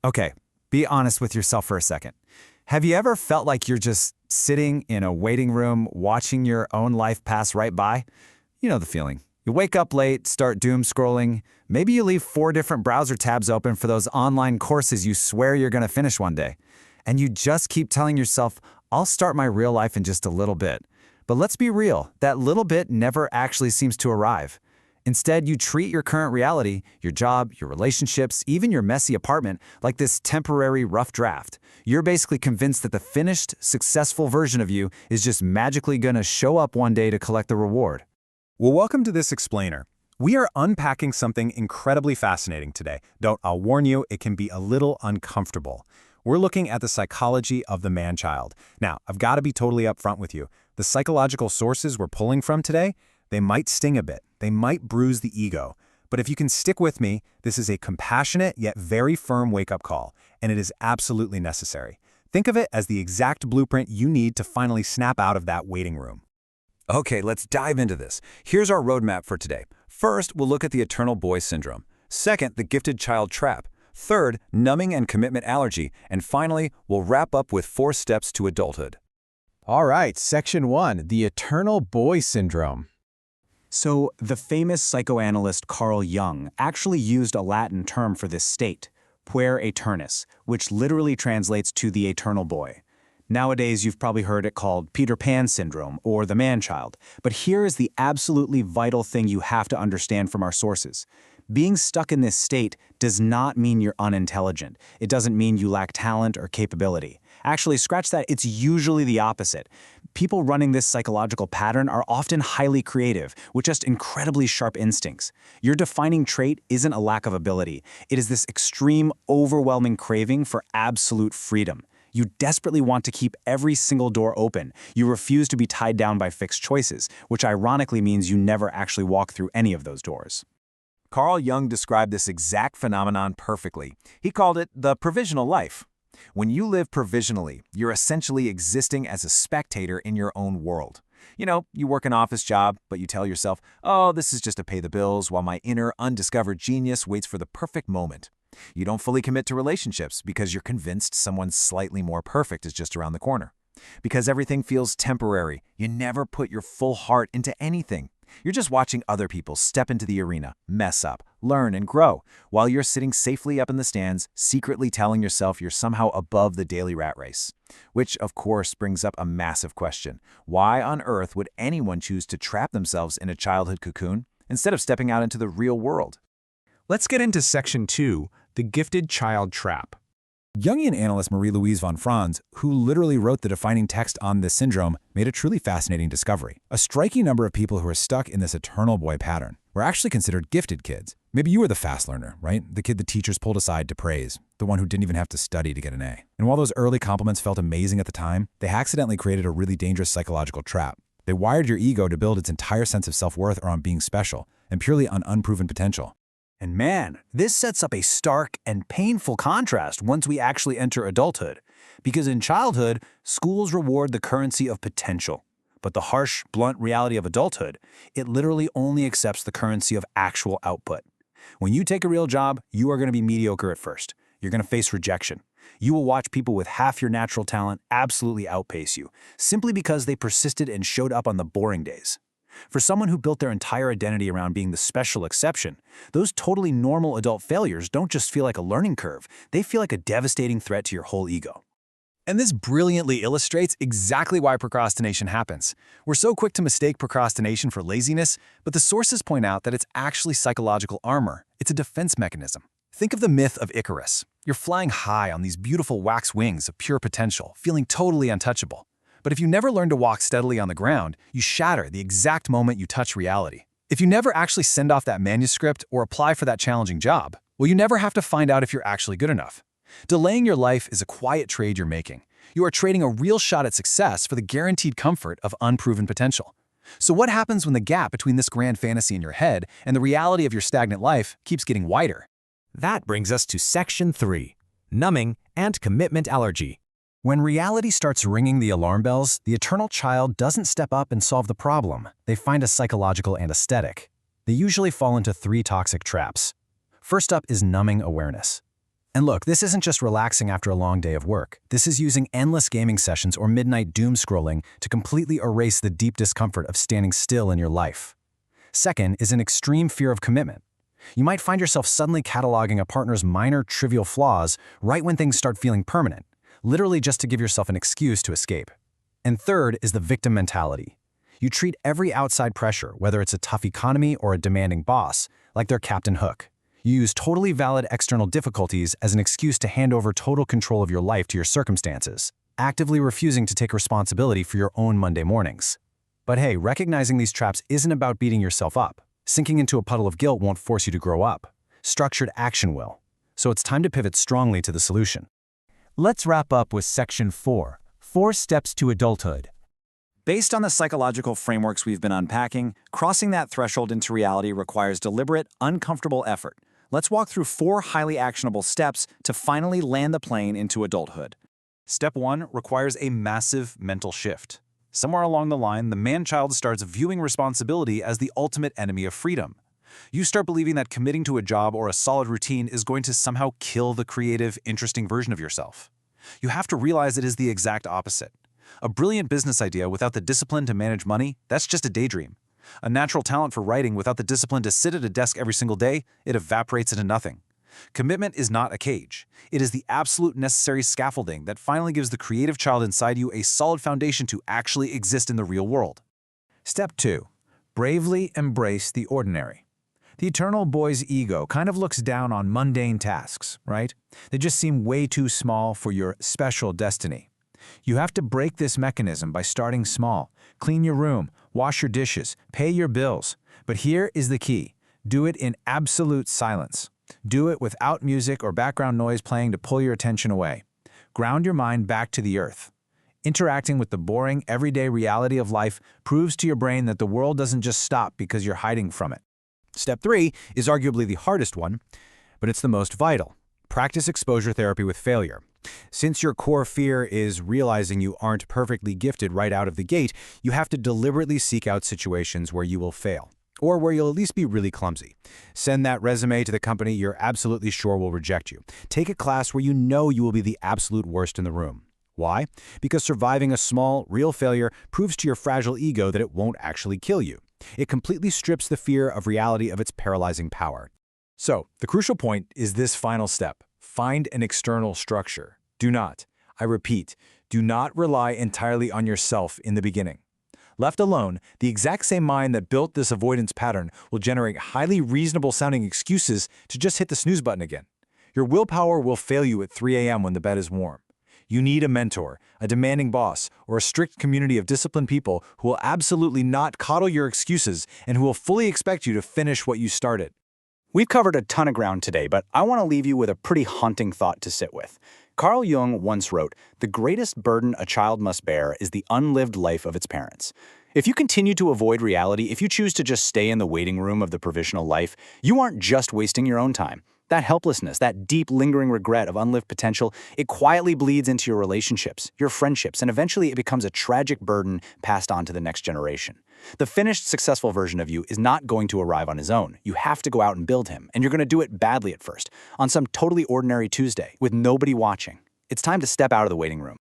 Okay, be honest with yourself for a second. Have you ever felt like you're just sitting in a waiting room watching your own life pass right by? You know the feeling. You wake up late, start doom scrolling. Maybe you leave 4 different browser tabs open for those online courses you swear you're going to finish one day. And you just keep telling yourself, I'll start my real life in just a little bit. But let's be real, that little bit never actually seems to arrive. Instead, you treat your current reality, your job, your relationships, even your messy apartment, like this temporary rough draft. You're basically convinced that the finished, successful version of you is just magically going to show up one day to collect the reward. Well, welcome to this explainer. We are unpacking something incredibly fascinating today. I'll warn you, it can be a little uncomfortable. We're looking at the psychology of the man-child. Now, I've got to be totally upfront with you. The psychological sources we're pulling from today, they might sting a bit. They might bruise the ego. But if you can stick with me, this is a compassionate yet very firm wake-up call, and it is absolutely necessary. Think of it as the exact blueprint you need to finally snap out of that waiting room. Okay, let's dive into this. Here's our roadmap for today. First, we'll look at the eternal boy syndrome. Second, the gifted child trap. Third, numbing and commitment allergy. And finally, we'll wrap up with 4 steps to adulthood. All right, Section 1, the eternal boy syndrome. So, the famous psychoanalyst Carl Jung actually used a Latin term for this state, Puer Aeternus, which literally translates to the eternal boy. Nowadays, you've probably heard it called Peter Pan syndrome or the man-child. But here is the absolutely vital thing you have to understand from our sources. Being stuck in this state does not mean you're unintelligent. It doesn't mean you lack talent or capability. Actually, scratch that, it's usually the opposite. People running this psychological pattern are often highly creative, with just incredibly sharp instincts. Your defining trait isn't a lack of ability. It is this extreme, overwhelming craving for absolute freedom. You desperately want to keep every single door open. You refuse to be tied down by fixed choices, which ironically means you never actually walk through any of those doors. Carl Jung described this exact phenomenon perfectly. He called it the provisional life. When you live provisionally, you're essentially existing as a spectator in your own world. You work an office job, but you tell yourself, oh, this is just to pay the bills, while my inner, undiscovered genius waits for the perfect moment. You don't fully commit to relationships because you're convinced someone slightly more perfect is just around the corner. Because everything feels temporary, you never put your full heart into anything. You're just watching other people step into the arena, mess up, learn, and grow, while you're sitting safely up in the stands, secretly telling yourself you're somehow above the daily rat race. Which, of course, brings up a massive question. Why on earth would anyone choose to trap themselves in a childhood cocoon instead of stepping out into the real world? Let's get into Section 2, the gifted child trap. Jungian analyst Marie-Louise von Franz, who literally wrote the defining text on this syndrome, made a truly fascinating discovery. A striking number of people who are stuck in this eternal boy pattern were actually considered gifted kids. Maybe you were the fast learner, right? The kid the teachers pulled aside to praise, the one who didn't even have to study to get an A. And while those early compliments felt amazing at the time, they accidentally created a really dangerous psychological trap. They wired your ego to build its entire sense of self-worth around being special and purely on unproven potential. And man, this sets up a stark and painful contrast once we actually enter adulthood. Because in childhood, schools reward the currency of potential. But the harsh, blunt reality of adulthood, it literally only accepts the currency of actual output. When you take a real job, you are going to be mediocre at first. You're going to face rejection. You will watch people with half your natural talent absolutely outpace you, simply because they persisted and showed up on the boring days. For someone who built their entire identity around being the special exception, those totally normal adult failures don't just feel like a learning curve, they feel like a devastating threat to your whole ego. And this brilliantly illustrates exactly why procrastination happens. We're so quick to mistake procrastination for laziness, but the sources point out that it's actually psychological armor. It's a defense mechanism. Think of the myth of Icarus. You're flying high on these beautiful wax wings of pure potential, feeling totally untouchable. But if you never learn to walk steadily on the ground, you shatter the exact moment you touch reality. If you never actually send off that manuscript or apply for that challenging job, well, you never have to find out if you're actually good enough. Delaying your life is a quiet trade you're making. You are trading a real shot at success for the guaranteed comfort of unproven potential. So what happens when the gap between this grand fantasy in your head and the reality of your stagnant life keeps getting wider? That brings us to Section 3, numbing and commitment allergy. When reality starts ringing the alarm bells, the eternal child doesn't step up and solve the problem. They find a psychological anesthetic. They usually fall into 3 toxic traps. First up is numbing awareness. And look, this isn't just relaxing after a long day of work. This is using endless gaming sessions or midnight doom scrolling to completely erase the deep discomfort of standing still in your life. Second is an extreme fear of commitment. You might find yourself suddenly cataloging a partner's minor, trivial flaws right when things start feeling permanent, literally just to give yourself an excuse to escape. And third is the victim mentality. You treat every outside pressure, whether it's a tough economy or a demanding boss, like they're Captain Hook. You use totally valid external difficulties as an excuse to hand over total control of your life to your circumstances, actively refusing to take responsibility for your own Monday mornings. But hey, recognizing these traps isn't about beating yourself up. Sinking into a puddle of guilt won't force you to grow up. Structured action will. So it's time to pivot strongly to the solution. Let's wrap up with Section 4, 4 Steps to Adulthood. Based on the psychological frameworks we've been unpacking, crossing that threshold into reality requires deliberate, uncomfortable effort. Let's walk through 4 highly actionable steps to finally land the plane into adulthood. Step 1 requires a massive mental shift. Somewhere along the line, the man-child starts viewing responsibility as the ultimate enemy of freedom. You start believing that committing to a job or a solid routine is going to somehow kill the creative, interesting version of yourself. You have to realize it is the exact opposite. A brilliant business idea without the discipline to manage money, that's just a daydream. A natural talent for writing without the discipline to sit at a desk every single day, it evaporates into nothing. Commitment is not a cage. It is the absolute necessary scaffolding that finally gives the creative child inside you a solid foundation to actually exist in the real world. Step 2. Bravely embrace the ordinary. The eternal boy's ego kind of looks down on mundane tasks, right? They just seem way too small for your special destiny. You have to break this mechanism by starting small. Clean your room, wash your dishes, pay your bills. But here is the key. Do it in absolute silence. Do it without music or background noise playing to pull your attention away. Ground your mind back to the earth. Interacting with the boring, everyday reality of life proves to your brain that the world doesn't just stop because you're hiding from it. Step 3 is arguably the hardest one, but it's the most vital. Practice exposure therapy with failure. Since your core fear is realizing you aren't perfectly gifted right out of the gate, you have to deliberately seek out situations where you will fail, or where you'll at least be really clumsy. Send that resume to the company you're absolutely sure will reject you. Take a class where you know you will be the absolute worst in the room. Why? Because surviving a small, real failure proves to your fragile ego that it won't actually kill you. It completely strips the fear of reality of its paralyzing power. So, the crucial point is this final step. Find an external structure. Do not, I repeat, do not rely entirely on yourself in the beginning. Left alone, the exact same mind that built this avoidance pattern will generate highly reasonable-sounding excuses to just hit the snooze button again. Your willpower will fail you at 3 a.m. when the bed is warm. You need a mentor, a demanding boss, or a strict community of disciplined people who will absolutely not coddle your excuses and who will fully expect you to finish what you started. We've covered a ton of ground today, but I want to leave you with a pretty haunting thought to sit with. Carl Jung once wrote, "The greatest burden a child must bear is the unlived life of its parents." If you continue to avoid reality, if you choose to just stay in the waiting room of the provisional life, you aren't just wasting your own time. That helplessness, that deep, lingering regret of unlived potential, it quietly bleeds into your relationships, your friendships, and eventually it becomes a tragic burden passed on to the next generation. The finished, successful version of you is not going to arrive on his own. You have to go out and build him, and you're going to do it badly at first, on some totally ordinary Tuesday, with nobody watching. It's time to step out of the waiting room.